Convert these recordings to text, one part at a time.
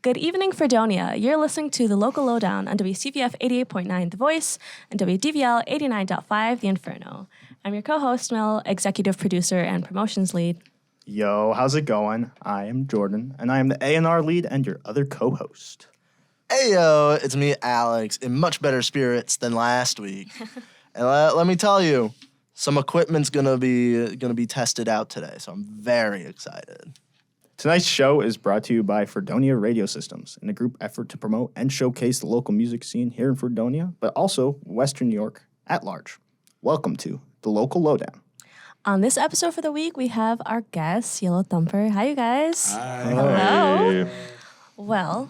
Good evening, Fredonia. You're listening to the Local Lowdown on WCVF 88.9 The Voice and WDVL 89.5 The Inferno. I'm your co-host, Mel, executive producer and promotions lead. Yo, how's it going? I am Jordan, and I am the A&R lead and your other co-host. Hey, yo, it's me, Alex, in much better spirits than last week. And let me tell you, some equipment's gonna be tested out today, so I'm very excited. Tonight's show is brought to you by Fredonia Radio Systems in a group effort to promote and showcase the local music scene here in Fredonia, but also Western New York at large. Welcome to the Local Lowdown. On this episode for the week, we have our guest, Yellow Thumper. Hi, you guys. Hi. Hello. Well,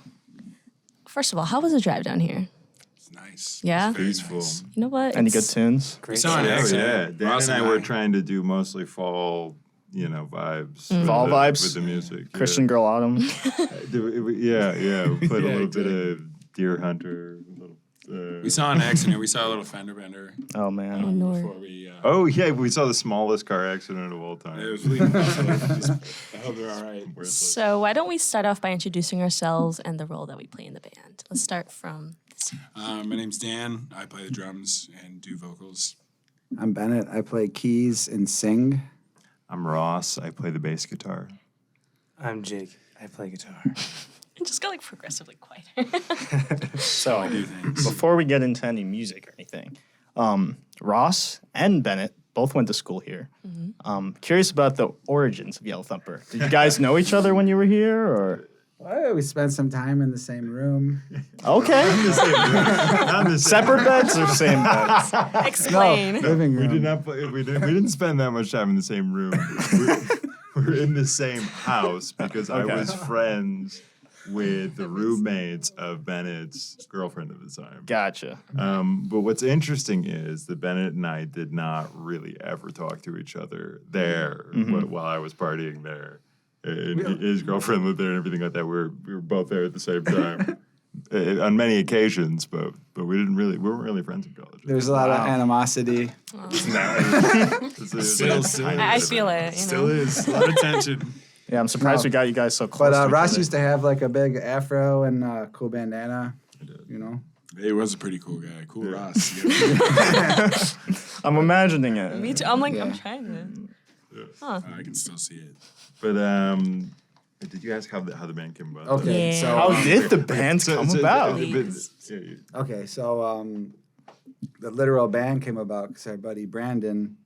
first of all, how was the drive down here? It's nice. Yeah? It's peaceful. You know what? Any good tunes? We saw an accident. Dan Ross and I were trying to do mostly fall, vibes. Fall vibes? With the music. Christian Girl Autumn. We played a little bit of Deer Hunter. We saw an accident. We saw a little fender bender. Oh, man. Oh, no. Before we. We saw the smallest car accident of all time. It was leaving. I hope they're all right. So why don't we start off by introducing ourselves and the role that we play in the band? Let's start from this. My name's Dan. I play the drums and do vocals. I'm Bennett. I play keys and sing. I'm Ross. I play the bass guitar. I'm Jake. I play guitar. It just got progressively quieter. So, do things. before we get into any music or anything, Ross and Bennett both went to school here. Mm-hmm. Curious about the origins of Yellow Thumper. Did you guys know each other when you were here, or? Well, we spent some time in the same room. Okay. Separate beds or same beds? Explain. Living We room. did not play. We didn't spend that much time in the same room. We're in the same house because I was friends with the roommates of Bennett's girlfriend at the time. Gotcha. But what's interesting is that Bennett and I did not really ever talk to each other there while I was partying there. And his girlfriend lived there and everything like that. We were both there at the same time on many occasions, but we weren't really friends in college. There's a lot of animosity. I feel it. Still is. A lot of tension. Yeah, I'm surprised we got you guys so close. But to each Ross other. used to have like a big afro and a cool bandana. You know? He was a pretty cool guy. Cool Ross. I'm imagining it. Me too. I'm trying to. I can still see it. But did you ask how the band came about? Okay, Yeah. so How did the band come about? the literal band came about because our buddy Brandon,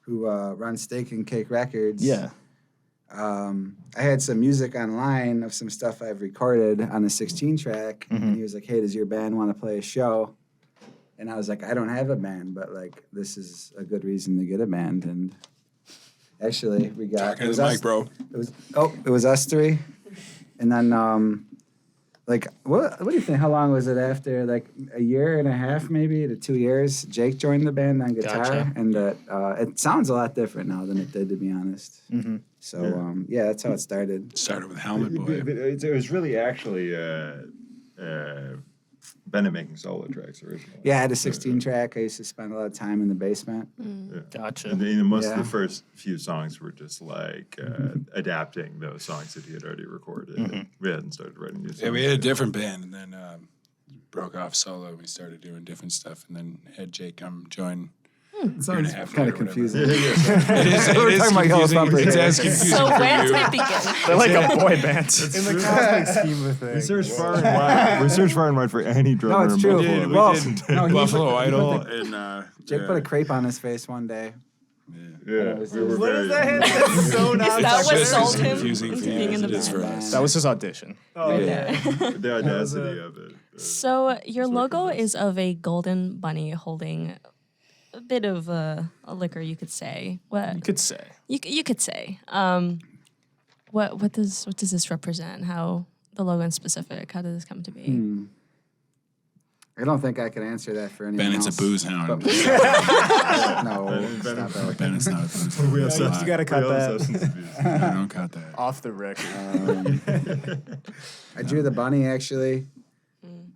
who runs Steak and Cake Records. Yeah. I had some music online of some stuff I've recorded on a 16 track, and he was like, "Hey, does your band want to play a show?" And I was like, "I don't have a band, but like this is a good reason to get a band." And actually, we got Talking to the mic, bro. It was us three, and then what do you think? How long was it after? Like a year and a half, maybe to 2 years. Jake joined the band on guitar, Gotcha. and it sounds a lot different now than it did, to be honest. Mm-hmm. So that's how it started. Started with Helmet Boy. It was really actually Bennett making solo tracks originally. Yeah, I had a 16 track. I used to spend a lot of time in the basement. Yeah. Gotcha. And most of Yeah. the first few songs were just like adapting those songs that he had already recorded. And we hadn't started writing new songs. Yeah, we had a different band, and then broke off solo. We started doing different stuff, and then had Jake come join. Sounds half kind later of or confusing. It is We're talking about Yellow confusing. Thumper It's here. as confusing So for where you. did it begin? They're like a boy band. In the cosmic scheme of things. We searched far and wide. We searched far and wide for any drummer. No, it's in true. Buffalo. did, we Well, did. no, he Buffalo put- he Idol put and Jake put a crepe on his face one day. Yeah, we were What very. is that? That's so Is not that what just as sold him confusing into for you being as in the it is for band? us. That was his audition. Oh, Yeah. The audacity of it. So your logo is of a golden bunny holding a bit of a liquor, you could say. What You could say. you could say. What does this represent? How the logo in specific? How did this come to be? I don't think I can answer that for anyone Bennett's a else. booze hound. No, stop that. Bennett's not a booze hound. We have substance- You gotta cut we have that. substance abuse. I don't cut that. Off the record. I drew the bunny, actually.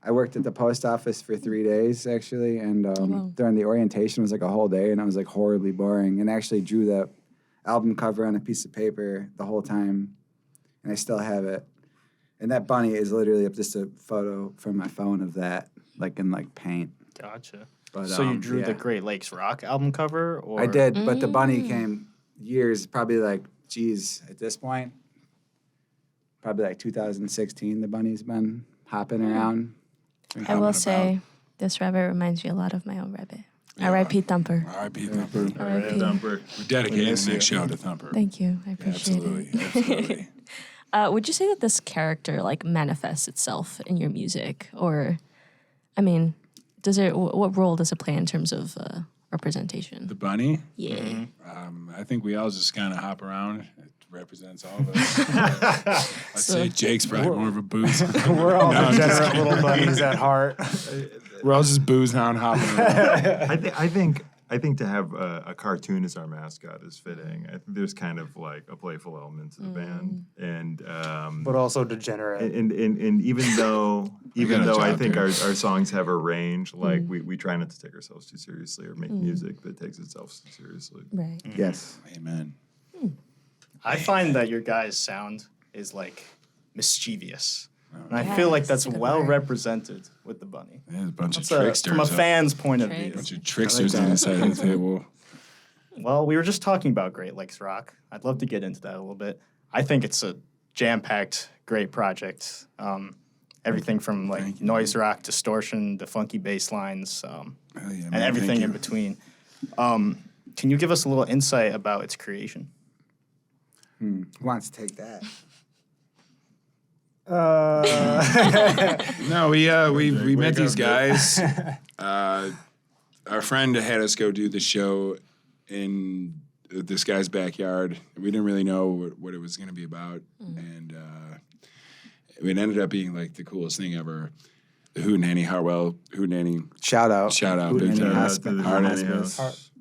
I worked at the post office for 3 days, actually, and wow. during the orientation was like a whole day, and I was like horribly boring, and actually drew that album cover on a piece of paper the whole time, and I still have it. And that bunny is literally just a photo from my phone of that, like in like paint. Gotcha. But, So you drew the yeah. Great Lakes Rock album cover, or I did, but the bunny came years, probably like, geez, at this point, probably like 2016. The bunny's been hopping around. I will say, this rabbit reminds me a lot of my own rabbit. R.I.P. Thumper. R.I.P. Thumper. R.I.P. Thumper. We're dedicating the next show to Thumper. Thank you. I appreciate Absolutely. it. Absolutely. Would you say that this character like manifests itself in your music, or, I mean, does it? What role does it play in terms of representation? The bunny? Yeah. I think we all just kind of hop around. It represents all of us. I'd say Jake's probably more of a booze. We're all degenerate little bunnies at heart. We're all just booze hound hopping around. I think to have a cartoon as our mascot is fitting. I think there's kind of like a playful element to the band, and But also degenerate. and even though got a I job think here. our songs have a range, like we try not to take ourselves too seriously or make music that takes itself too seriously. Right. Yes. Amen. I find that your guys' sound is like mischievous. And I Yes, feel like that's that's a good well word. represented with the bunny. There's a bunch That's of tricksters. from a fan's point of Tricks. view. bunch of tricksters on the side of the table. Well, we were just talking about Great Lakes Rock. I'd love to get into that a little bit. I think it's a jam-packed, great project. Everything from like Thank you. noise rock, distortion, the funky bass lines, Hell yeah, man. and everything Thank in you. between. Can you give us a little insight about its creation? Who wants to take that? No, we met these guys. Our friend had us go do the show in this guy's backyard. We didn't really know what it was going to be about, and it ended up being like the coolest thing ever. The Hootenanny Harwell Hootenanny Shout out. shout out, big Hootenanny time. Hospice. Art Hospice.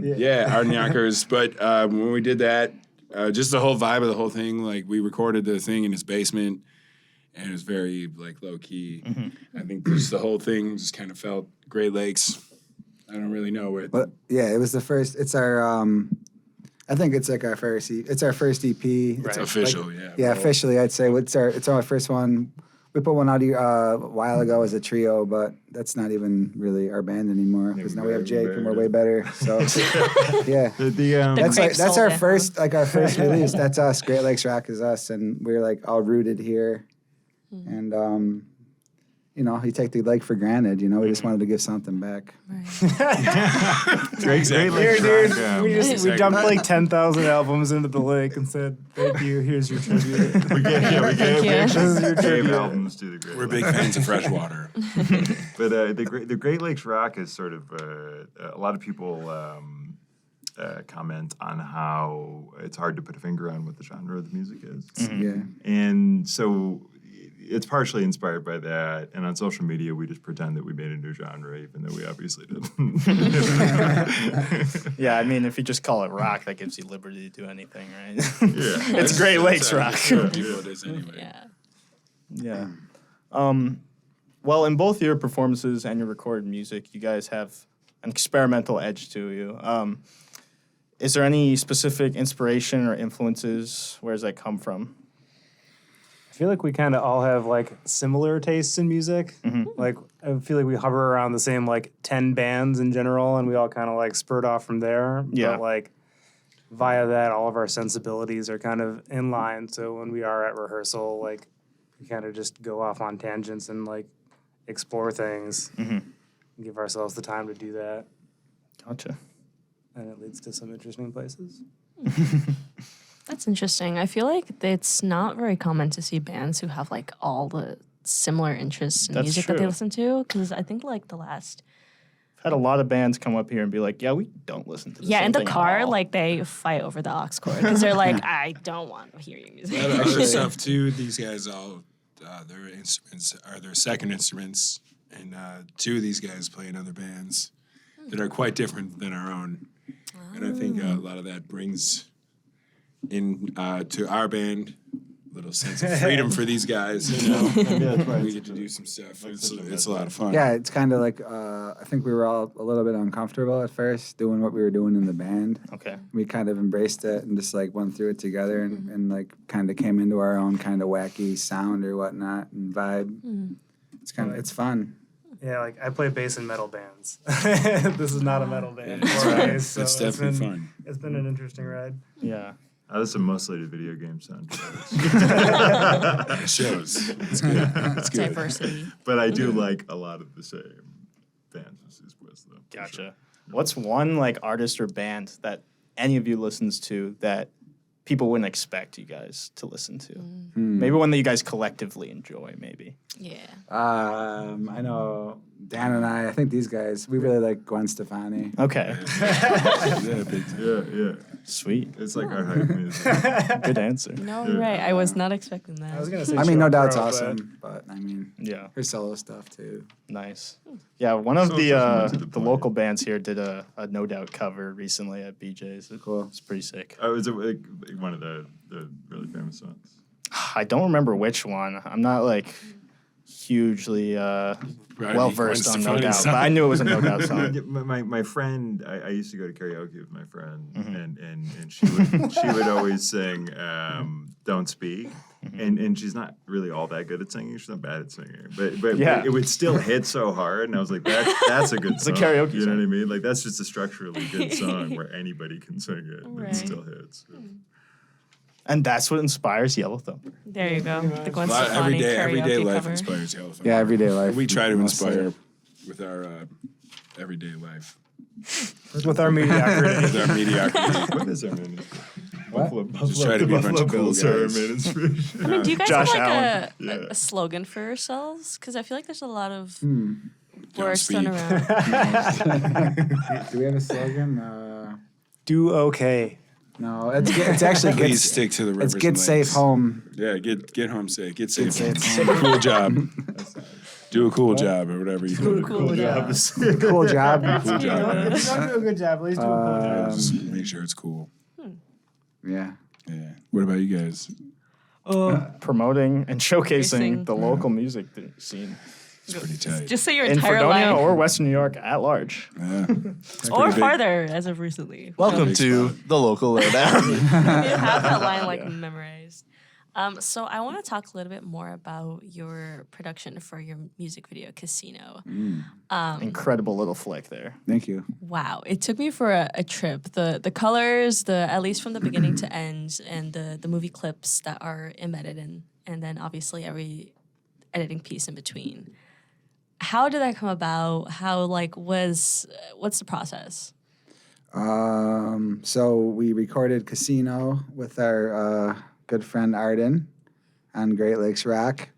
Yeah, Art and Yonkers. But when we did that, just the whole vibe of the whole thing, like we recorded the thing in his basement, and it was very like low key. I think just the whole thing just kind of felt Great Lakes. I don't really know where. But yeah, it was the first. It's our. I think it's like our first. It's our first EP. It's official, yeah. Yeah, officially, I'd say it's our first one. We put one out a while ago as a trio, but that's not even really our band anymore because now we have Jake and we're way better. So yeah, that's our first release. That's us. Great Lakes Rock is us, and we're like all rooted here. And you take the lake for granted. We just wanted to give something back. Great Here, Lakes dude, Rock, we dumped like 10,000 albums into the lake and said, "Thank you. Here's your tribute." we Thank you. actually gave tribute. albums to the Great We're Lakes. big fans of fresh water. But the Great Lakes Rock is sort of a lot of people comment on how it's hard to put a finger on what the genre of the music is, Yeah. and so it's partially inspired by that. And on social media, we just pretend that we made a new genre, even though we obviously didn't. Yeah, I mean, if you just call it rock, that gives you liberty to do anything, right? Yeah. It's Great Lakes That's Rock. how people it is anyway. Yeah. Yeah. Well, in both your performances and your recorded music, you guys have an experimental edge to you. Is there any specific inspiration or influences? Where does that come from? I feel like we kind of all have like similar tastes in music. Like I feel like we hover around the same like 10 bands in general, and we all kind of like spurt off from there. Yeah. But like via that, all of our sensibilities are kind of in line. So when we are at rehearsal, like we kind of just go off on tangents and like explore things. And give ourselves the time to do that, Gotcha. and it leads to some interesting places. That's interesting. I feel like it's not very common to see bands who have like all the similar interests in That's music that they true. listen to. Because I think like the last, I've had a lot of bands come up here and be like, "Yeah, we don't listen to." The yeah, same in the thing at car, all." like they fight over the aux cord because they're like, I don't want to hear your music. Other stuff too. These guys all their instruments are their second instruments, and two of these guys play in other bands that are quite different than our own. And I think a lot of that brings in to our band little sense of freedom for these guys. You know, Yeah, that's right. we get to do some stuff. It's a lot of fun. Yeah, it's kind of like I think we were all a little bit uncomfortable at first doing what we were doing in the band. Okay. We kind of embraced it and just like went through it together and like kind of came into our own kind of wacky sound or whatnot and vibe. It's fun. Yeah, like I play bass in metal bands. This is not a metal band. Right. So It's definitely fun. It's been an interesting ride. Yeah. I listen mostly to video game soundtracks. It shows. It's good. It's good. Diversity. But I do like a lot of the same bands as Wiz, though. for Gotcha. sure. What's one like artist or band that any of you listens to that people wouldn't expect you guys to listen to? Maybe one that you guys collectively enjoy, maybe. Yeah. I know Dan and I think these guys, we really like Gwen Stefani. Okay. Yeah, big time. Yeah. Sweet. It's like our hype music. Good answer. No, Yeah. right. I was not expecting that. I was gonna say. I mean, No Sheryl Doubt's Crow, but- awesome, but I mean, Yeah. her solo stuff too. Nice. Yeah, one of So the to the the point. local bands here did a No Doubt cover recently at BJ's. Cool. It's pretty sick. Oh, is it like one of the really famous songs? I don't remember which one. I'm not like hugely well versed on No Doubt, but I knew it was a No Doubt song. My friend, I used to go to karaoke with my friend, and she would always sing "Don't Speak," and she's not really all that good at singing. She's not bad at singing, but Yeah. it would still hit so hard, and I was like, that's a good a song. karaoke You know song. what I mean? Like that's just a structurally good song where anybody can sing it, and Right. it still hits. And that's what inspires Yellow Thumper. There you go. The Gwen Every Stefani day, everyday karaoke life cover. inspires Yellow Thumper. Yeah, everyday life. We try to mostly. inspire with our everyday life, With our mediocrity. with our mediocrity. What is our main? Just try to be a bunch of cool Bills are our guys. main inspiration. I mean, do you guys Josh have like Allen. Yeah. a slogan for yourselves? Because I feel like there's a lot of Don't words thrown speak. around. Do we have a slogan? Do okay. No, it's actually Please get, stick to the rivers. it's get and safe lakes. home. Yeah, get home safe. Get safe. safe home. Cool job. Do a cool job or whatever you do. Cool job. Cool job. Cool job. man. Don't do a good job. At least do a cool job. Just make sure it's cool. Yeah. Yeah. What about you guys? Promoting and showcasing Racing. the local music scene It's pretty tight. Just say your in entire Fredonia life. or Western New York at large. Yeah. Or big. farther, as of recently. Welcome big to the local lowdown. You have that line like memorized. So I want to talk a little bit more about your production for your music video, Casino. Incredible little flick there. Thank you. Wow, it took me for a trip. The colors, at least from the beginning to end, and the movie clips that are embedded in, and then obviously every editing piece in between. How did that come about? How what's the process? So we recorded Casino with our good friend Arden on Great Lakes Rock.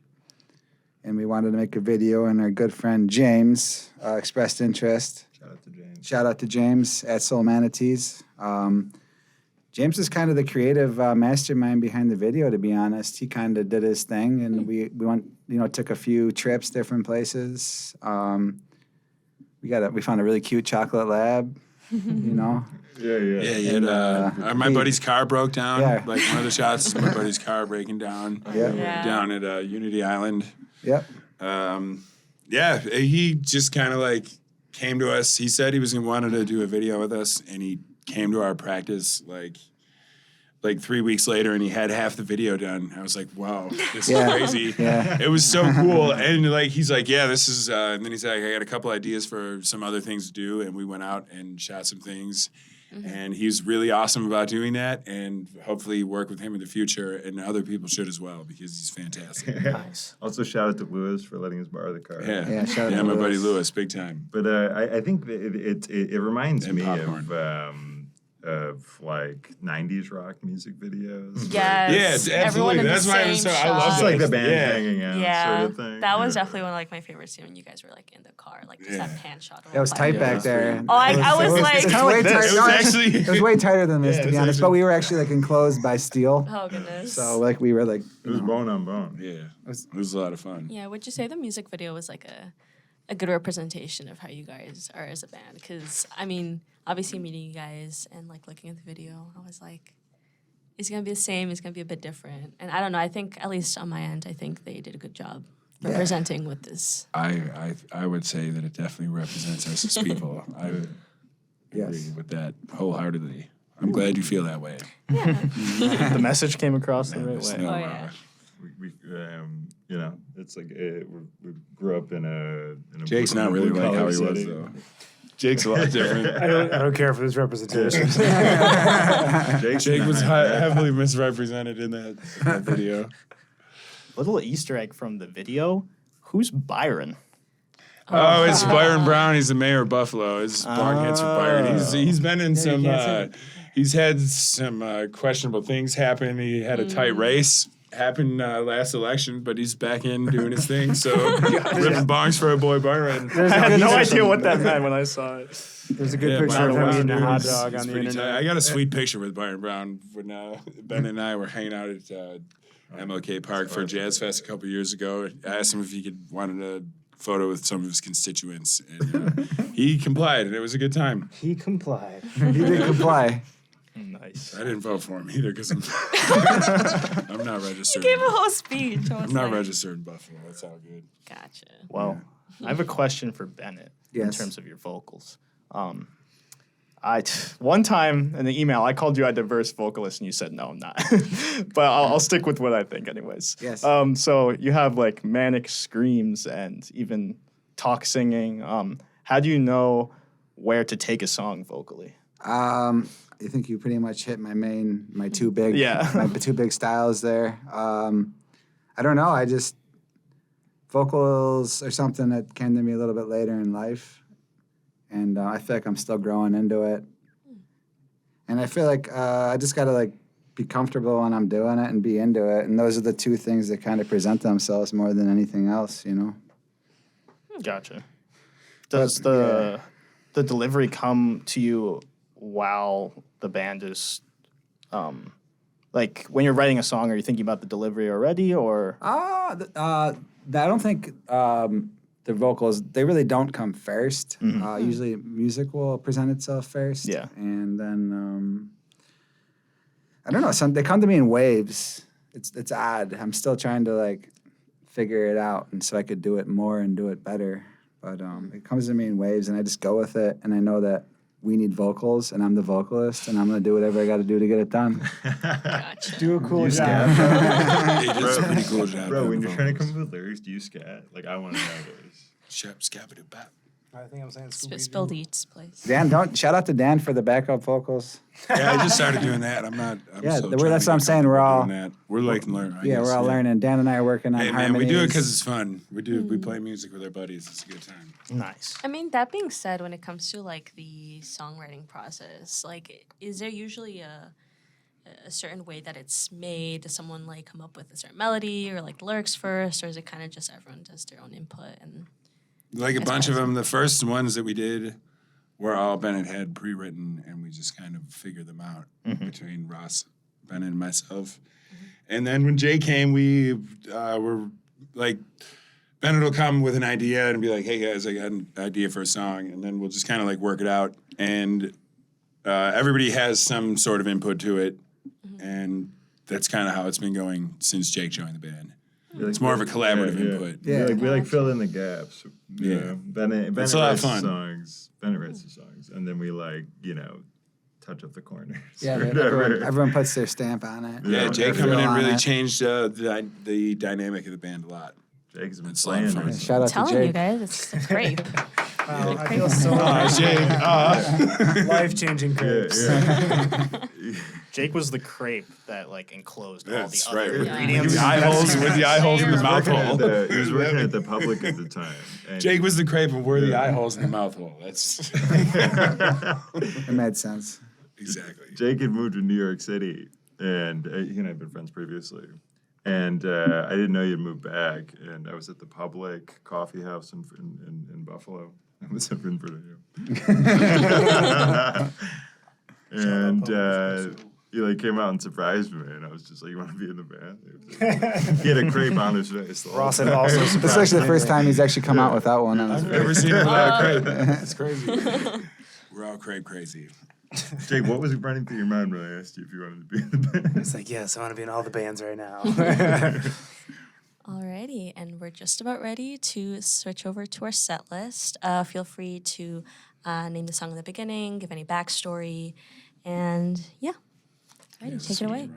And we wanted to make a video, and our good friend James expressed interest. Shout out to James. Shout out to James at Soul Manatees. James is kind of the creative mastermind behind the video, to be honest. He kind of did his thing, and we went, took a few trips, different places. We found a really cute chocolate lab, Yeah. Yeah, you had, my buddy's car broke down. Yeah. Like one of the shots is my buddy's car breaking down. Yeah. Down at Unity Island. Yep. He just kind of came to us. He said he wanted to do a video with us, and he came to our practice like 3 weeks later, and he had half the video done. I was like, wow, this Yeah. is crazy. Yeah. It was so cool. And he's like, yeah, this is, and then he's like, I got a couple ideas for some other things to do. And we went out and shot some things. And he's really awesome about doing that, and hopefully work with him in the future, and other people should as well, because he's fantastic. Nice. Also, shout out to Lewis for letting us borrow the car. Yeah, shout out to my buddy Lewis. Lewis, big time. But I think that it reminds And me popcorn. of like 90s rock music videos. Yes. Yeah, Everyone absolutely. in the That's why I was same so- I love shot. It's like the band Yeah. hanging out Yeah, sort of thing. that was Yeah. definitely one of my favorite scenes when you guys were in the car, just Yeah. that pan shot. It was tight back there. Oh, I was like- it's Kinda way like this. tight- It was no, actually- it was way tighter than this, Yeah, to it's be honest. actually- But we were actually enclosed by steel, Oh goodness. so we were It was bone on bone. Yeah, it was a lot of fun. Yeah, would you say the music video was a good representation of how you guys are as a band? Because I mean, obviously meeting you guys and looking at the video, I was like, It's gonna be the same. It's gonna be a bit different. And I don't know. I think at least on my end, I think they did a good job representing with this. I would say that it definitely represents us as people. I would agree with that wholeheartedly. I'm glad you feel that way. The message came across the right There's way. no, Oh, yeah. We you know, it's like we grew up in a Jake's not really like how he was, setting. though. Jake's a lot different. I don't care for this representation. Jake was heavily misrepresented in that video. Little Easter egg from the video. Who's Byron? Oh, it's Byron Brown. He's the mayor of Buffalo. His blonde hits for Byron. He's been in some. He's had some questionable things happen. He had a tight race happen last election, but he's back in doing his thing. So ripping bongs for our boy Byron. I had no idea what that meant when I saw it. There's a good picture Byron of him Brown, eating a dude, hot he's- dog he's on the pretty internet. tight. I got a sweet picture with Byron Brown when Ben and I were hanging out at MLK Park for Jazz Fest a couple years ago. I asked him if he wanted a photo with some of his constituents, and he complied, and it was a good time. He complied. He did comply. Nice. I didn't vote for him either because I'm not registered. Gave a whole speech. I'm not registered in Buffalo. That's all good. Gotcha. Well, I have a question for Bennett in Yes. terms of your vocals. One time in the email, I called you a diverse vocalist, and you said, no, I'm not. But I'll stick with what I think anyways. Yes. So you have like manic screams and even talk singing. How do you know where to take a song vocally? I think you pretty much hit my two big Yeah. my two big styles there. I don't know. Vocals are something that came to me a little bit later in life, and I feel like I'm still growing into it. And I feel like I just gotta like be comfortable when I'm doing it and be into it. And those are the two things that kind of present themselves more than anything else, you know. Gotcha. Does the delivery come to you while the band is, like when you're writing a song, are you thinking about the delivery already, or? I don't think the vocals, they really don't come first. Usually music will present itself first. Yeah. And then, I don't know, they come to me in waves. It's odd. I'm still trying to like figure it out, and so I could do it more and do it better. But it comes to me in waves, and I just go with it, and I know that we need vocals, and I'm the vocalist, and I'm going to do whatever I got to do to get it done. Gotcha. Do a cool job. He did some pretty cool job. Bro, when on you're the trying to vocals. come up with lyrics, do you scat? Like, I want to know this. Shep, scabba-doo-bap. I think I'm saying Spilled Eats, please. Dan, shout out to Dan for the backup vocals. Yeah, I just started doing that. I'm Yeah, so that's trying what to I'm get saying. We're comfortable all- doing that. We're like learning. We're all learning. Dan and I are working on Hey man, harmonies. we do it because it's fun. We do. We play music with our buddies. It's a good time. Nice. I mean, that being said, when it comes to like the songwriting process, like, is there usually a certain way that it's made? Does someone like come up with a certain melody or like lyrics first, or is it kind of just everyone does their own input? And Like a As bunch far of as- them. The first ones that we did were all Bennett had pre-written, and we just kind of figured them out between Ross, Bennett, and myself. And then when Jay came, we were like, Bennett will come with an idea and be like, "Hey guys, I got an idea for a song," and then we'll just kind of like work it out. And everybody has some sort of input to it, and that's kind of how it's been going since Jake joined the band. It's more of a collaborative input. Yeah. We like fill in the gaps. You Yeah. know, Bennett It's a lot writes of the fun. songs. Bennett writes the songs, and then we like, you know, touch up the corners. Yeah, or whatever. everyone puts their stamp on it. Yeah, Yeah, Jay their coming feel in on really it. changed the dynamic of the band a lot. Jake's been It's a lot of playing. fun. it. Shout out to telling you Jake. guys, it's great. Wow, I feel so life-changing crepes. Jake was the crepe that like enclosed all That's the right. other With ingredients. the eye holes, with the eye holes in the He mouth was working hole. at the- he was working at the Public at the time. and- Jake was the crepe, and we're the eye holes in the mouth hole. That's It made sense. exactly. Jake had moved to New York City, and he and I had been friends previously. And I didn't know you'd moved back. And I was at the Public Coffee House in Buffalo. I was up in Virginia. And he like came out and surprised me, and I was just like, "You want to be in the band?" He had a crepe on his face. the whole Ross had time. also This is actually the first time he's actually come out without one on his I've face. never seen him without a crepe. It's crazy. We're all crepe crazy. Jake, what was running through your mind when I asked you if you wanted to be in the band? It's like, yes, I want to be in all the bands right now. Alrighty, and we're just about ready to switch over to our set list. Feel free to name the song in the beginning, give any backstory, and yeah. Alrighty, take it away.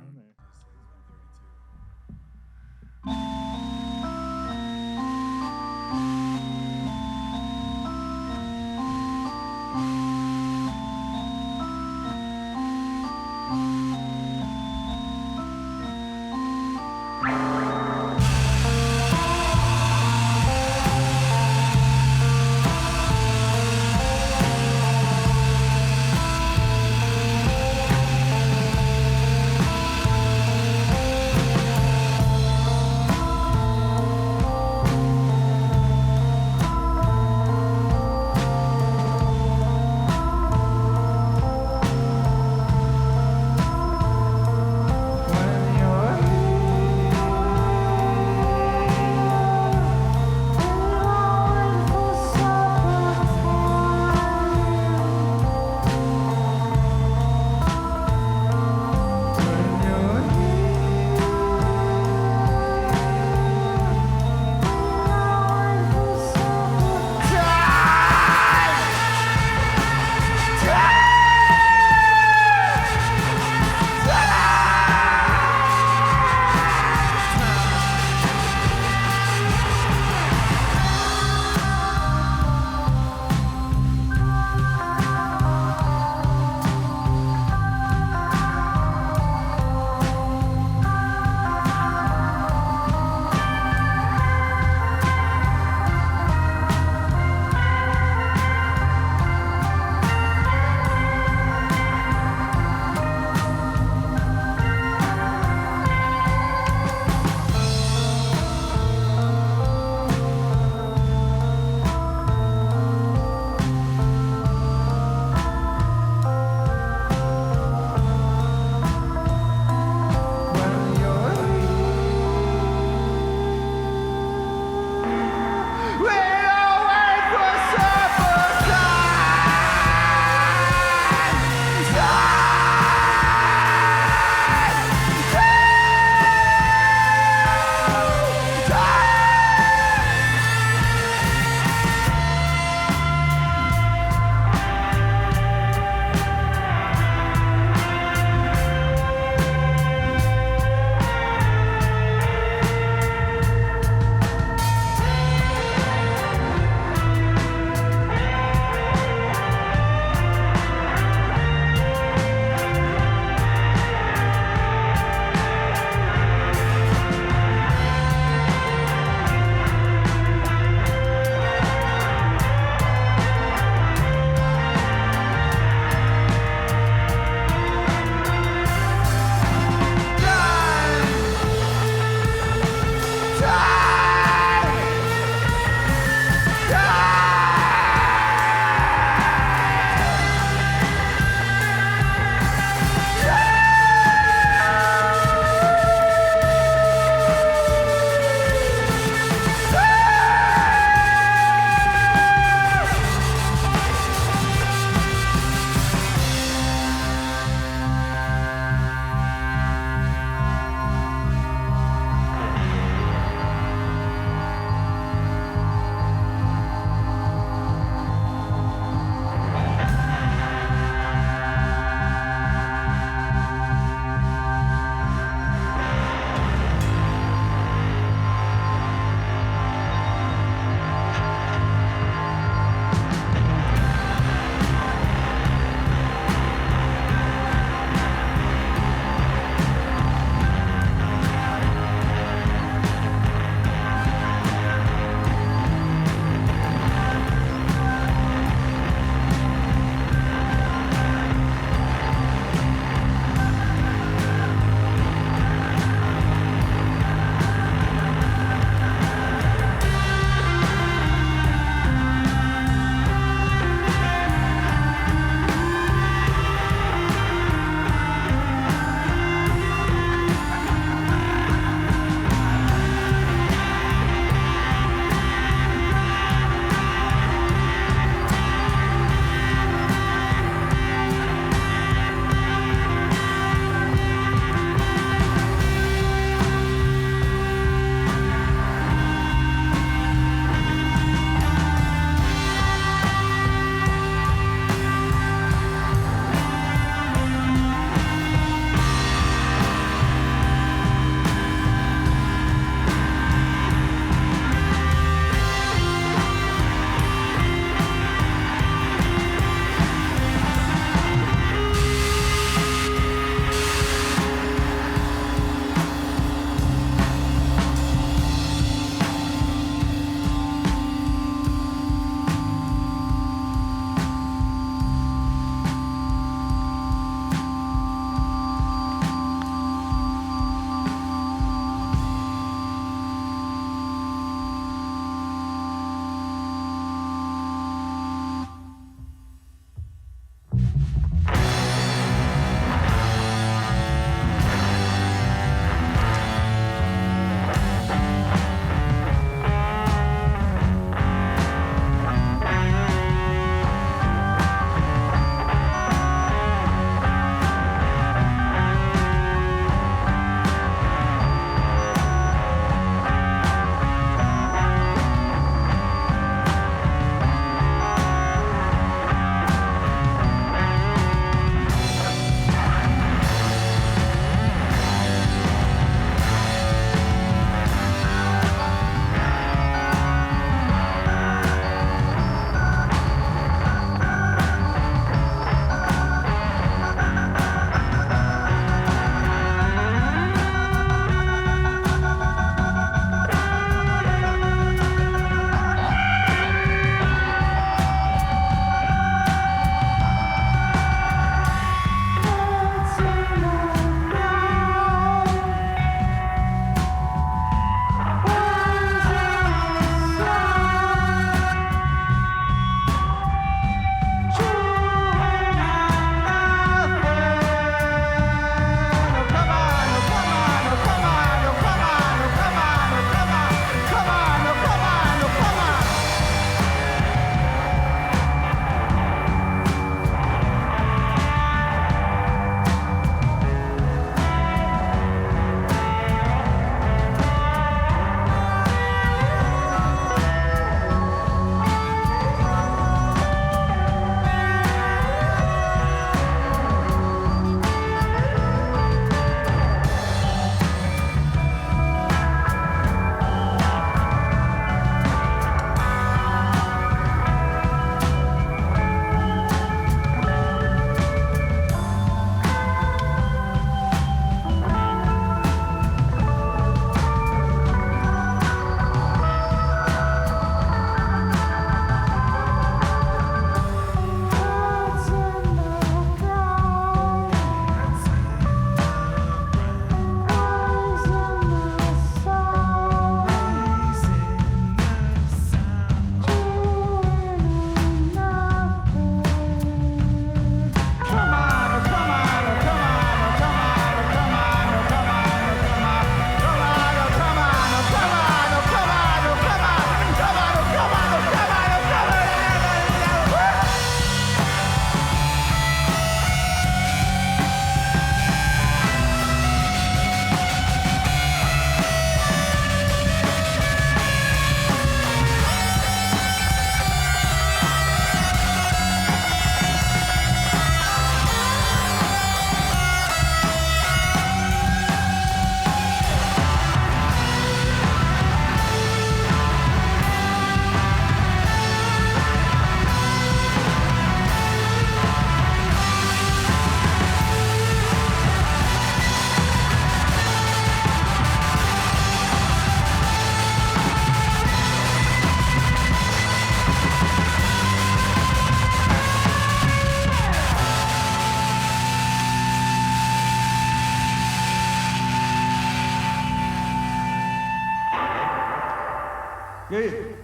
Good.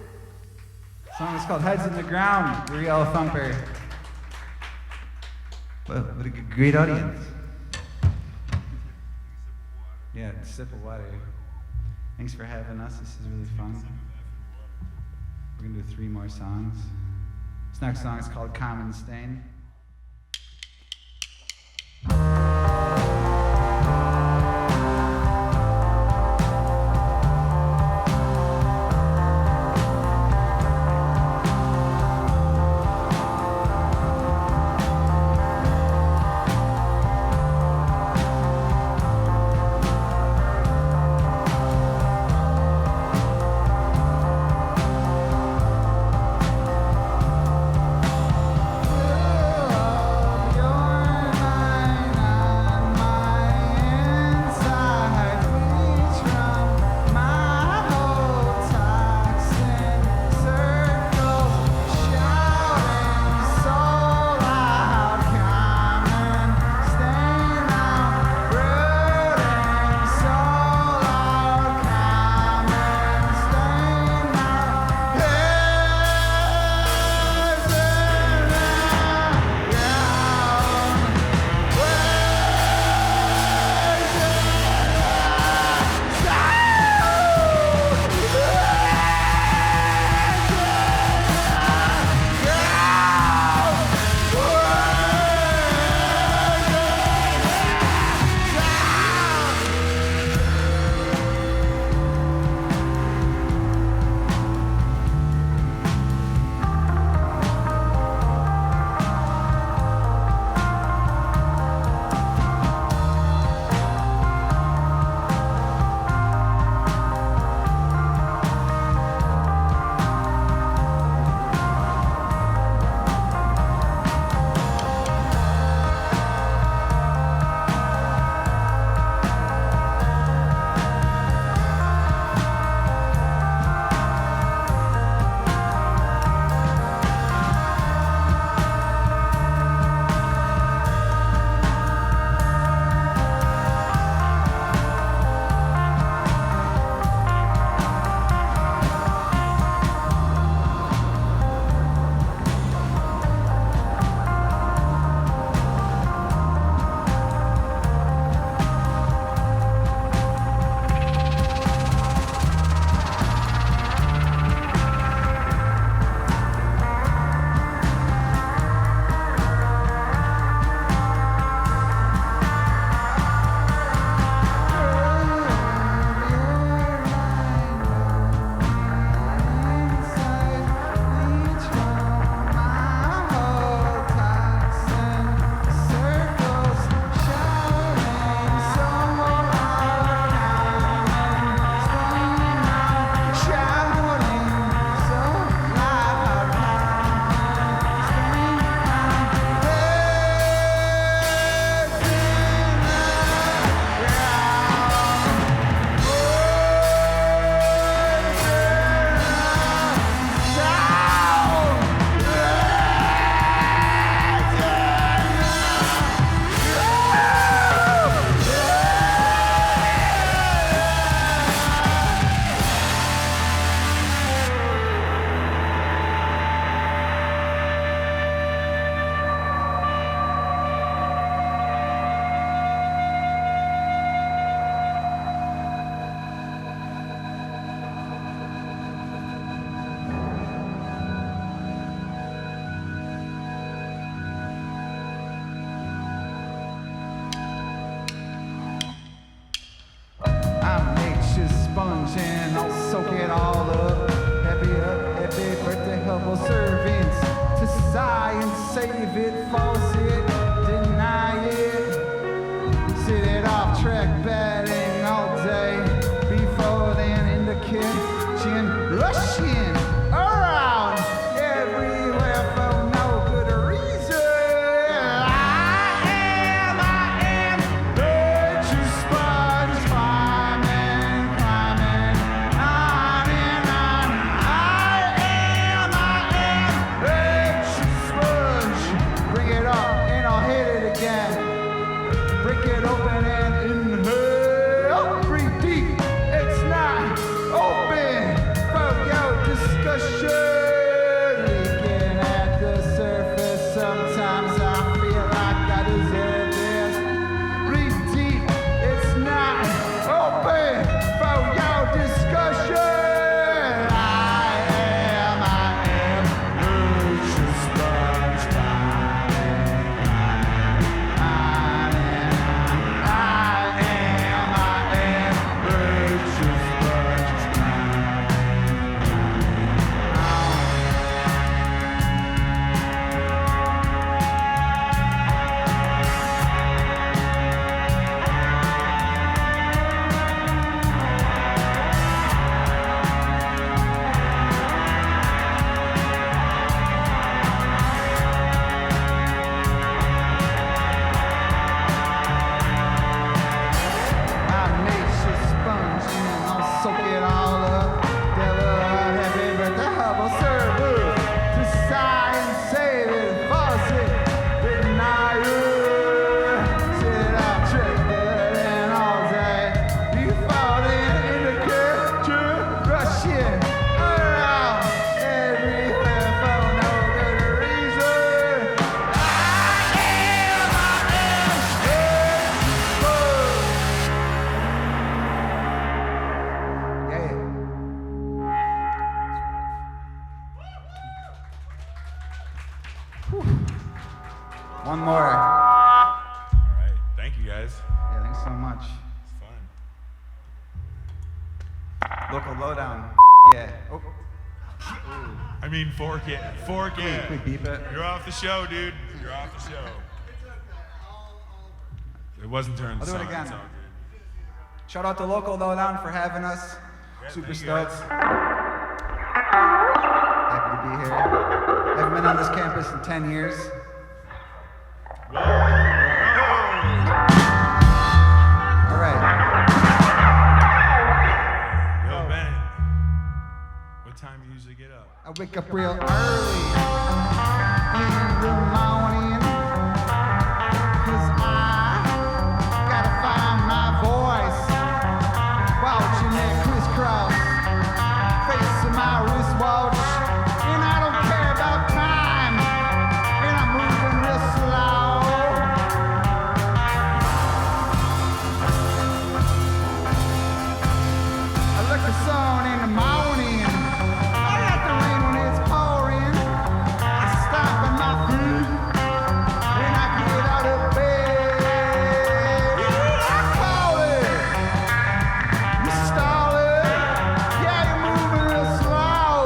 The song is called Heads in the Ground, real Thumper. Well, what a great audience. Yeah, sip of water. Thanks for having us. This is really fun. We're gonna do 3 more songs. This next song is called Common Stain. And I'll soak it all up. Happy birthday, couple servants to society, save it, false it, deny it. Sit it off track batting all day. Before then in the kitchen, rushing around everywhere for no good reason. I am virtue sponge climbing, on and on. I am virtue sponge. Bring it up and I'll hit it again. Break it open and inhale. Breathe deep. It's not open for your One more. All right. Thank you, guys. Yeah, thanks so much. It's fun. Local lowdown. Yeah. Oh, I mean, fork it. Fork it. can we beep it? You're off the show, dude. You're off the show. It wasn't turned I'll do it on. again. It's all good. Shout out to Local Lowdown for having us. Yeah, Super thank you, stoked. guys. Happy to be here. Haven't been on this campus in 10 years. Whoa. All right. Yo, Bennett. What time do you usually get up? I wake up real early in the morning, 'cause I gotta find my voice. Watching that crisscross, facing my wristwatch, and I don't care about time, and I'm moving real slow. I look the sun in the morning. I got the rain when it's pouring. I stop on my feet when I get out of bed. I call it. You stall it. Yeah, you're moving real slow.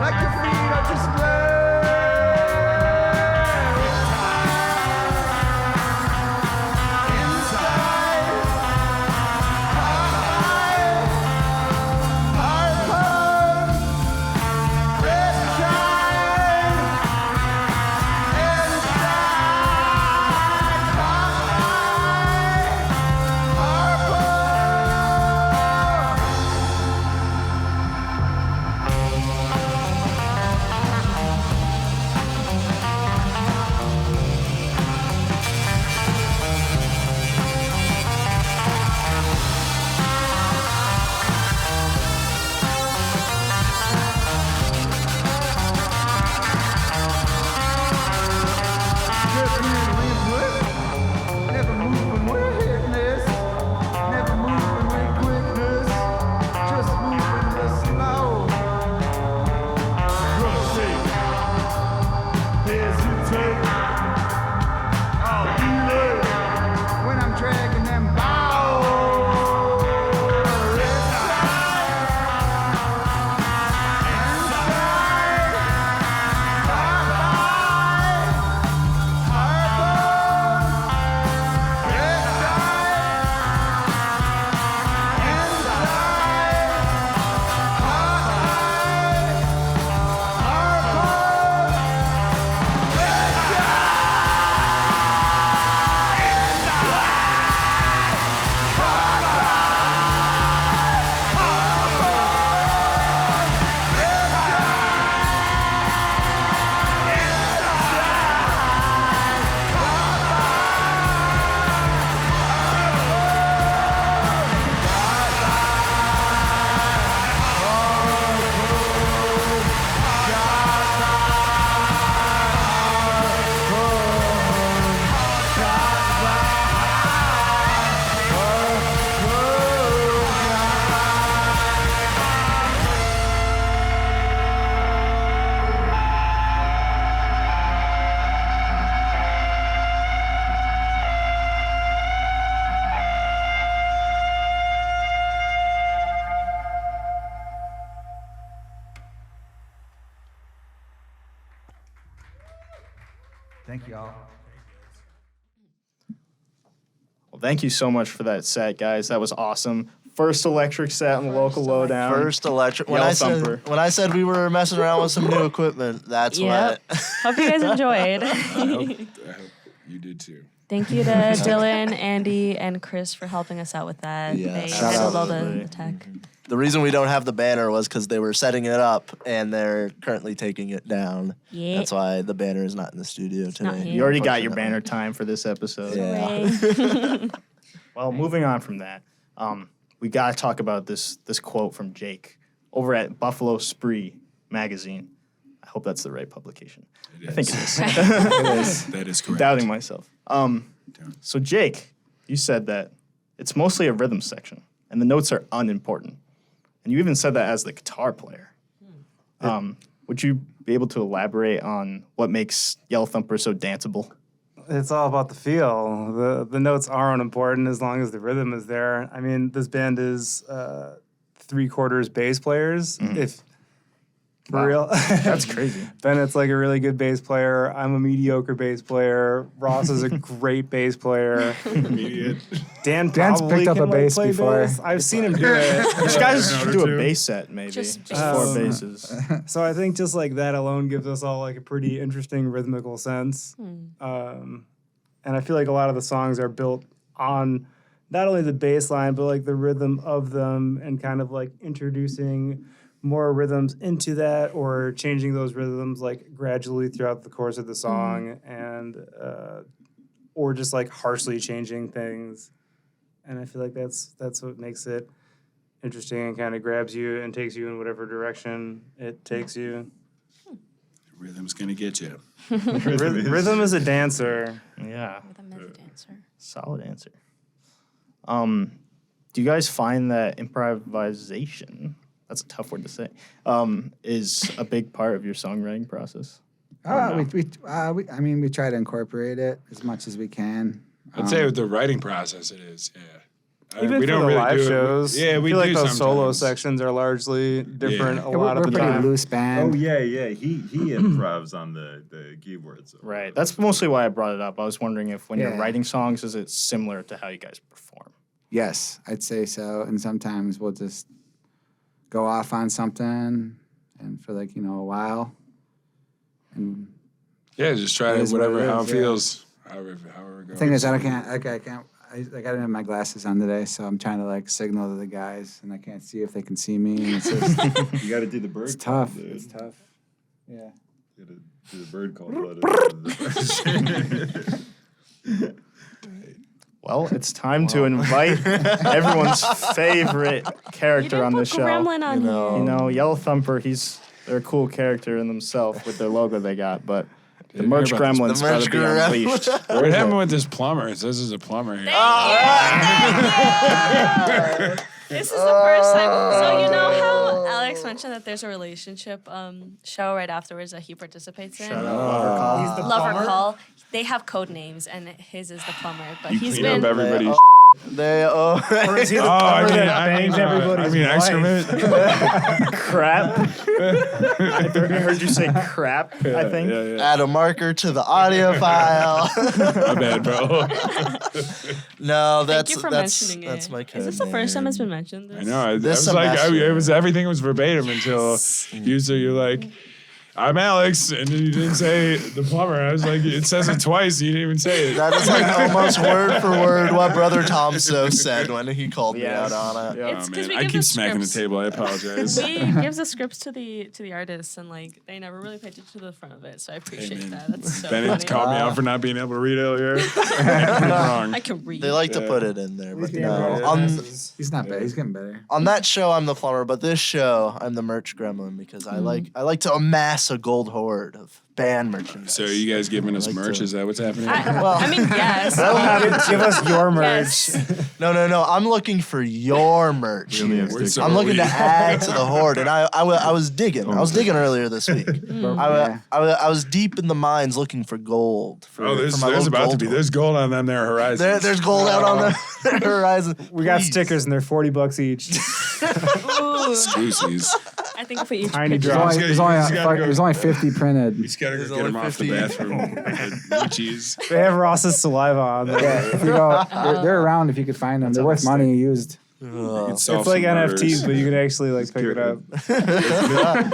Like your feet are just never moving with hitness, never moving with quickness, just moving real slow. Rotate, hesitate, I'll do it when I'm dragging them balls. Thank you all. Well, thank you so much for that set, guys. That was awesome. First electric set on the local lowdown. First electric. When Yell I said Thumper. when I said we were messing around with some new equipment, that's Yep. what. Hope you guys enjoyed. I hope you did too. Thank you to Dylan, Andy, and Chris for helping us out with that. Yes. They Shout handled out. all the tech. The reason we don't have the banner was because they were setting it up and they're currently taking it down. Yeah. That's why the banner is not in the studio not today. here. You already got your unfortunately. banner time for this episode. Yeah. Hooray. Well, moving on from that, we got to talk about this quote from Jake over at Buffalo Spree magazine. I hope that's the right publication. I think it is. It is. That is correct. Doubting myself. So Jake, you said that it's mostly a rhythm section, and the notes are unimportant. And you even said that as the guitar player. Would you be able to elaborate on what makes Yellow Thumper so danceable? It's all about the feel. The notes are unimportant as long as the rhythm is there. I mean, this band is 3/4 bass players. If for real, That's crazy. Bennett's like a really good bass player. I'm a mediocre bass player. Ross is a great bass player. Immediate. Dan Dan's probably picked up can a bass play before. bass. I've seen him do it. You guys Yeah. should do a Two. bass set, maybe. Just Just 4 bass. basses. So I think just like that alone gives us all like a pretty interesting rhythmical sense. And I feel like a lot of the songs are built on not only the bass line, but like the rhythm of them and kind of like introducing more rhythms into that or changing those rhythms like gradually throughout the course of the song and or just like harshly changing things. And I feel like that's what makes it interesting and kind of grabs you and takes you in whatever direction it takes you. Rhythm's gonna get you. Rhythm is a dancer. Yeah, Rhythm is a dancer. solid answer. Do you guys find that improvisation, that's a tough word to say, is a big part of your songwriting process? I mean, we try to incorporate it as much as we can. I'd say with the writing process, it is. Yeah. Even we for don't the really live do it. shows, Yeah, we I feel do like those solo sometimes. sections are largely different Yeah. a lot we're of the pretty time. loose band. Oh yeah. He improvs on the keyboards. Right. That's mostly why I brought it up. I was wondering if when you're Yeah. writing songs, is it similar to how you guys perform? Yes, I'd say so. And sometimes we'll just go off on something, and for like a while, and Yeah, just try It it, is what whatever, it how is, it yeah. feels. However it goes. the thing is, I can't. I didn't have my glasses on today, so I'm trying to like signal to the guys, and I can't see if they can see me. And it's just, You got to do the bird. it's call, tough. dude. It's tough. Yeah. You got to do the bird call. Well, it's time to invite everyone's favorite character on the show. Gremlin on know. You know, Yellow Thumper, they're a cool character in themselves with their logo they got, but the Didn't merch hear about gremlin's The got merch to be gremlin. unleashed. What happened with this plumber? It says there's a plumber here. This is the first time. So you know how Alex mentioned that there's a relationship show right afterwards that he participates in? Shout out Lover Call. Lover Call. They have code names, and his is the plumber. But he's Clean up been everybody's. Or is he the Oh, I plumber mean, that bangs everybody's excrement. Crap. I heard you say crap, I think. Yeah. Add a marker to the audio file. My bad, bro. No, that's Thank you for that's mentioning that's it. my code Is this the first time it's name. been mentioned? I know. I This was like, semester. it was everything was verbatim until you're like, I'm Alex, and then you didn't say the plumber. I was like, it says it twice. You didn't even say it. That is like almost word for word what Brother Tom so said when he called me Yes. out on it. Yeah. It's Oh, 'cause man. we I give keep the smacking the scripts. table. I apologize. We gives the scripts to the artists, and like they never really paid attention to the front of it. So I appreciate man. that. That's so Bennett funny. called me out for not being able to read earlier. I'm wrong. I can read. They like to Yeah. put it in there, but Yeah. no. On, He's not bad. He's getting better. on that show, I'm the plumber, but this show, I'm the merch gremlin because I like to amass a gold hoard of band merchandise. So are you guys giving us like merch? to- Is that what's happening? I mean, yes. Give us your merch. Yes. No. I'm looking for your merch. We only have We're stickers. so- I'm looking to we- add to the hoard, and I was digging. I was digging earlier this week. Yeah. I was deep in the mines looking for gold. For, Oh, there's for my little about to gold be. one. There's gold on them there horizon. There's gold out on the horizon. We got Please. stickers and they're $40 each. Ooh, Exclusives. I think for each Tiny picture. drops. There's gotta- only, you just gotta go- there's only 50 printed. You just gotta There's go get only them off the 50. bathroom with the cheese. They have Ross's saliva on them. Yeah, if you go, they're around if you could find them. They're worth money used. It's like NFTs, but you can actually like pick it up.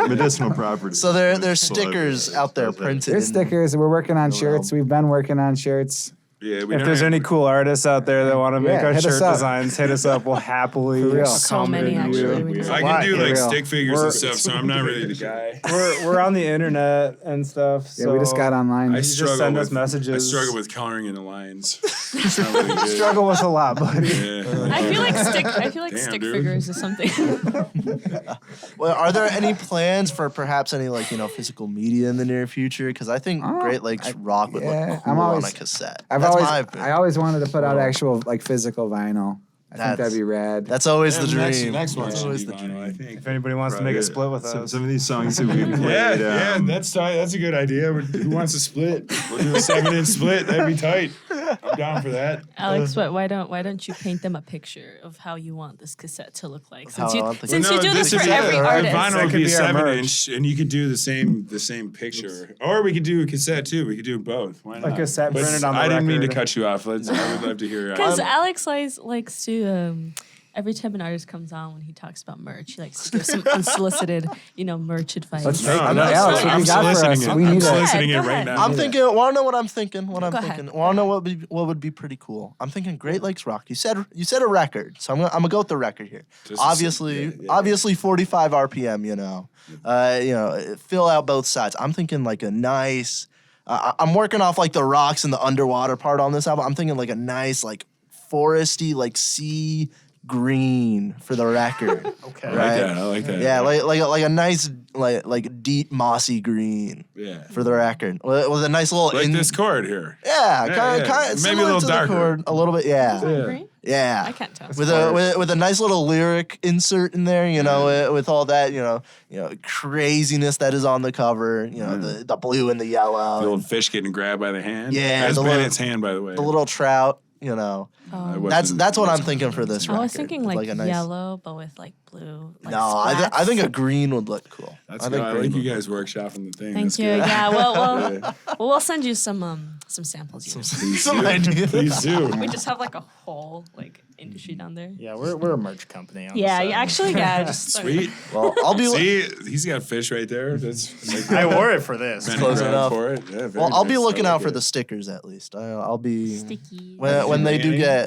medicinal properties. So there's stickers out there printed. There's in- stickers. We're working on the shirts. realm. We've been working on shirts. Yeah, If there's any cool artists out there that want to make our hit us shirt up. designs, hit us up. We'll happily For real. So many, accommodate you. actually. I can do like real. stick figures and We're- stuff, so I'm not really the guy. We're on the internet and stuff. Yeah, so we just got online. I just struggle send with us messages. I struggle with coloring in the lines. It's not really good. struggle with a lot, buddy. Yeah. I feel like Damn, stick dude. figures is something. Well, are there any plans for perhaps any physical media in the near future? Because I think Great Lakes Rock would yeah, look cool I'm on always- a cassette. I always wanted to put out actual physical vinyl. I think that'd be rad. That's always the Next- dream. Next one That's should always be the vinyl, I dream. think. If anybody wants to make a split with us, Some of these songs that we played. Yeah, that's tight. That's a good idea. Who wants to split? We'll do a 7-inch split. That'd be tight. I'm down for that. Alex, why don't you paint them a picture of how you want this cassette to look like? Since How you I want the since you do this for would be every artist. Vinyl That would could be a be our 7-inch, and you could do the same picture, or we could do a cassette too. We could do both. Why not? A cassette But printed on the I didn't mean to record. cut you off. I would love to hear. Because Alex likes to every time an artist comes on, when he talks about merch, he likes to give some unsolicited, merch advice. Let's No, take I'm it. not Alex, what I'm you got for soliciting us? it. We I'm need it. soliciting Go it ahead, right go now. I'm thinking. Want to know what I'm thinking? Go ahead. Want to know what would be pretty cool? I'm thinking Great Lakes Rock. You said a record, so I'm gonna go with the record here. Just Obviously, 45 RPM. Fill out both sides. I'm thinking like a nice. I'm working off like the rocks and the underwater part on this album. I'm thinking like a nice foresty sea green for the record. Okay. I like that. Yeah, like a nice deep mossy green Yeah. for the record with a nice little Like this chord here. Yeah, Yeah, kind yeah. of Maybe a little to the darker. chord, a little bit. Yeah, Green? yeah. I can't tell. With a nice little lyric insert in there, with all that, craziness that is on the cover, the blue and the The yellow, little fish getting grabbed by the hand. Yeah, That's the little- Bennett's hand, by the way. the little trout, I That's wasn't- what I'm thinking for this I record. was thinking with, like a nice, yellow, but with like blue. Like No, I splats. think a green would look cool. That's I good. think I green like you would guys workshopping the thing. Thank That's you. good. Yeah. Well, Yeah. we'll send you some samples. Please Some do. ideas. Please do. We just have like a whole industry down there. Yeah, we're a merch company. On the Yeah. side. Actually, yeah. Just Sweet. Well, I'll be. See, he's got fish right there. That's like I wore it for this. Benny close grabbed enough. for it. Yeah, very Well, I'll be nice. looking I out like for it. the stickers at least. I'll be sticky. when they do get.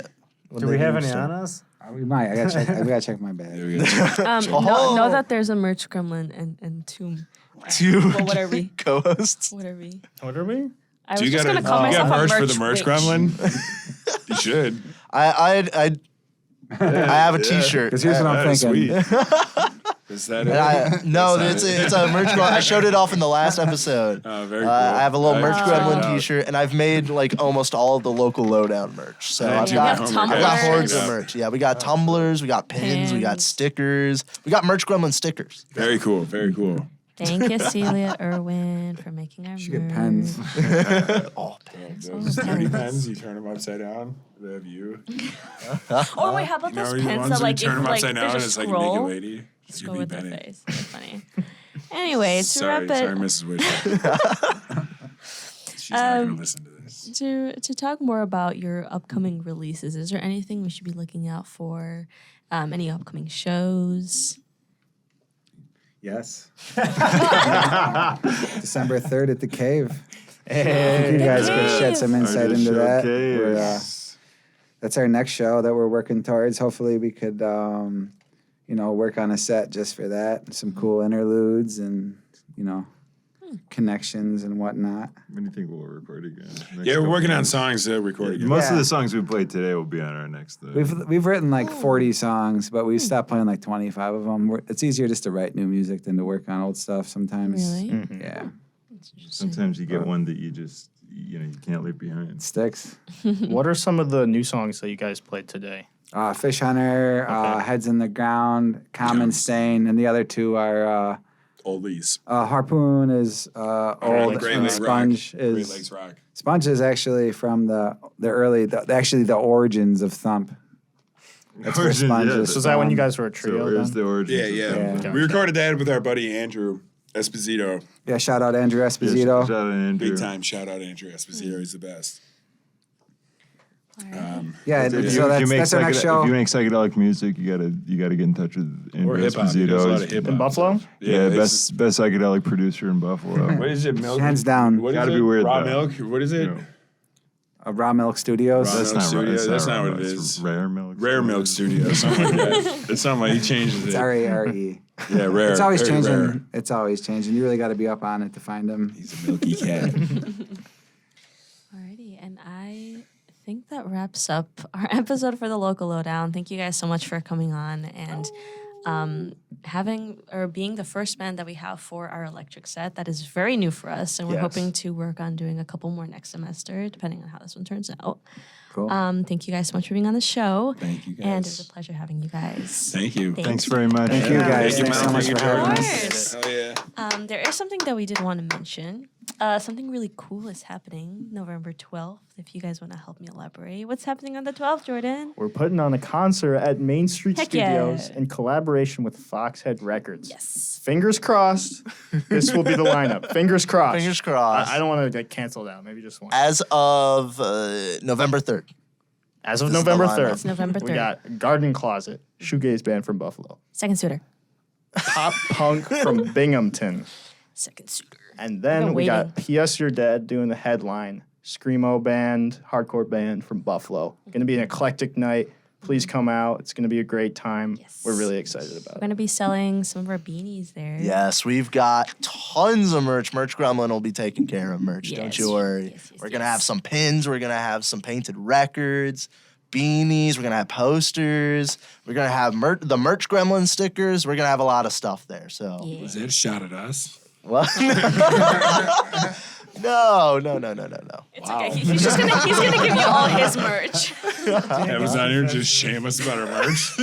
when Do they we have any start- on us? We might. I gotta check my There bag. we go. Know that there's a merch gremlin and two. Two Well, what are we? co-hosts. What are we? What are we? I was Do you just got gonna call you myself got a merch merch for the merch bitch. gremlin? You should. I have a T-shirt. Because here's what I'm That is thinking. sweet. Is that it? No, That's it's not a merch. I showed it off in the last episode. Oh, very cool. I have a little merch checked gremlin it out. T-shirt, and I've made like almost all of the local lowdown merch. So Yeah, I've you got, have I've got tumblers. hordes of Yeah. merch. Yeah, we got tumblers, we got pins, we got Pins. stickers, we got merch gremlin stickers. Very cool. Very cool. Thank you, Celia Irwin, for making our Should get merch. pens. Oh, pins. Those dirty pens, you turn them upside down. They have you. Or wait, how about You know, those the pens ones that where you like turn if them like upside down there's and a it's like a naked scroll, lady. just You go be with their Bennett. face. That's funny. Anyway, to Sorry, wrap it, sorry, Mrs. Wishart. She's not going to listen to this. to talk more about your upcoming releases, is there anything we should be looking out for? Any upcoming shows? Yes. December 3rd at the Cave. I think you guys could shed some insight into that. We're, that's our next show that we're working towards. Hopefully we could, work on a set just for that. Some cool interludes and, connections and whatnot. When do you think we'll record again? Next Yeah, we're couple working on months? songs to record again. Most of Yeah. the songs we played today will be on our next. We've written like 40 songs, but we stopped playing like 25 of them. It's easier just to write new music than to work on old stuff sometimes. Really? Yeah, That's interesting. Sometimes you get one that you just you can't leave behind. it sticks. What are some of the new songs that you guys played today? Fish Hunter, Okay. Heads in the Ground, Common Stain, and the other two are Oldies. Harpoon is old, Great and Lakes Sponge Rock. Great is Lakes Rock. Sponge is actually from the origins of Thump. That's where Origins, Sponge yeah, is. So is that when you from. guys were a So trio? where's then? the origin? Yeah, yeah. We recorded that with our buddy Andrew Esposito. Yeah, shout out Andrew Esposito. Shout out Andrew. Big time. Shout out Andrew Esposito. He's the best. Yeah, If so you make that's our next show. If you make psychedelic music, you gotta get in touch with Andrew hip-hop. He does a lot Esposito. of hip-hop. In Buffalo? Yeah, it's- best psychedelic producer in Buffalo. What is it? Milk? Hands down. What is Gotta it? be weird, Raw though. milk? What is it? You know. Raw Milk Studios. Raw Milk Studios. That's not what it is. Rare Milk. Rare Milk Studio, something like that. It's something like he changes It's it. R-A-R-E. Yeah, rare. It's always very changing. rare. It's always changing. You really got to be up on it to find them. He's a milky cat. Alrighty, and I think that wraps up our episode for the Local Lowdown. Thank you guys so much for coming on and being the first band that we have for our electric set. That is very new for us, and we're Yes. hoping to work on doing a couple more next semester, depending on how this one turns out. Cool. Thank you guys so much for being on the show. Thank you guys. And it was a pleasure having you guys. Thank you. Thanks very much. Thank you guys. Thank you, Thanks so Mel. much Thank for you, having Jordan. us. Oh, yeah. There is something that we did want to mention. Something really cool is happening November 12th. If you guys want to help me elaborate. What's happening on the 12th, Jordan? We're putting on a concert at Main Street Heck Studios yeah. in collaboration with Foxhead Records. Yes. Fingers crossed, this will be the lineup. Fingers crossed. Fingers crossed. I don't want to cancel it out. Maybe just one. As of November 3rd. As of this is the November lineup. 3rd, It's November 3rd. we got Garden Closet, shoegaze band from Buffalo, Second Suitor. Pop Punk from Binghamton, Second Suitor. and then been we got P.S. You're Dead doing the headline. Screamo band, hardcore band from Buffalo. Going to be an eclectic night. Please come out. It's going to be a great time. Yes. We're really excited We're about going it. to be selling some of our beanies there. Yes, we've got tons of merch. Merch Gremlin will be taking care of merch. Don't Yes. you worry. Yes, yes, We're going to yes. have some pins. We're going to have some painted records, beanies. We're going to have posters. We're going to have the Merch Gremlin stickers. We're going to have a lot of stuff there. So, Yeah. Was that a shot at us? what? No. It's okay. He's gonna give you all his merch. Amazon here just shame us about our merch.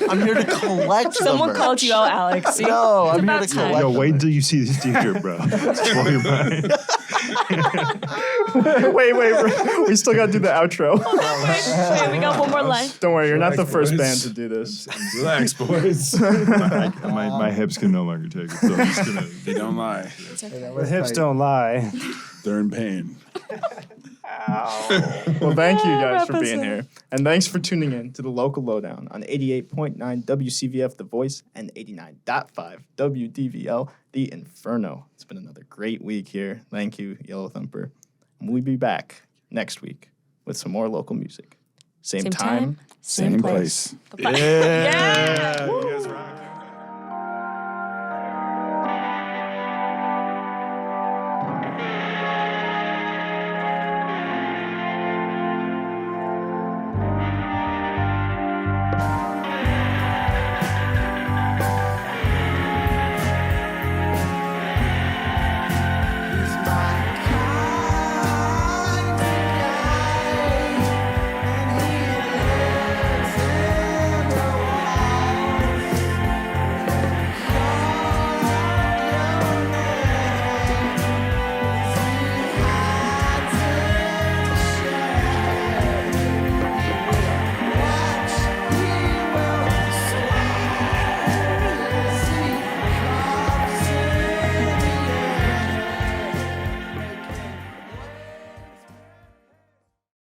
I'm here to collect the Someone merch. called you out, Alex. See? No, It's I'm here about to time. collect. Yo, wait until you see this t-shirt, bro. Blow your mind. wait. We still got to do the outro. Wait, we got one more line. Don't worry, you're not the Relax, first boys. band to do this. Relax, boys. My hips can no longer take it, so I'm just gonna. They don't lie. It's okay. The hips don't lie. They're in pain. Well, thank you guys for Wrap us being up. here. And thanks for tuning in to the Local Lowdown on 88.9 WCVF The Voice and 89.5 WDVL The Inferno. It's been another great week here. Thank you, Yellow Thumper. And we'll be back next week with some more local music. Same time, same place. Bye-bye. Yeah. You guys rock.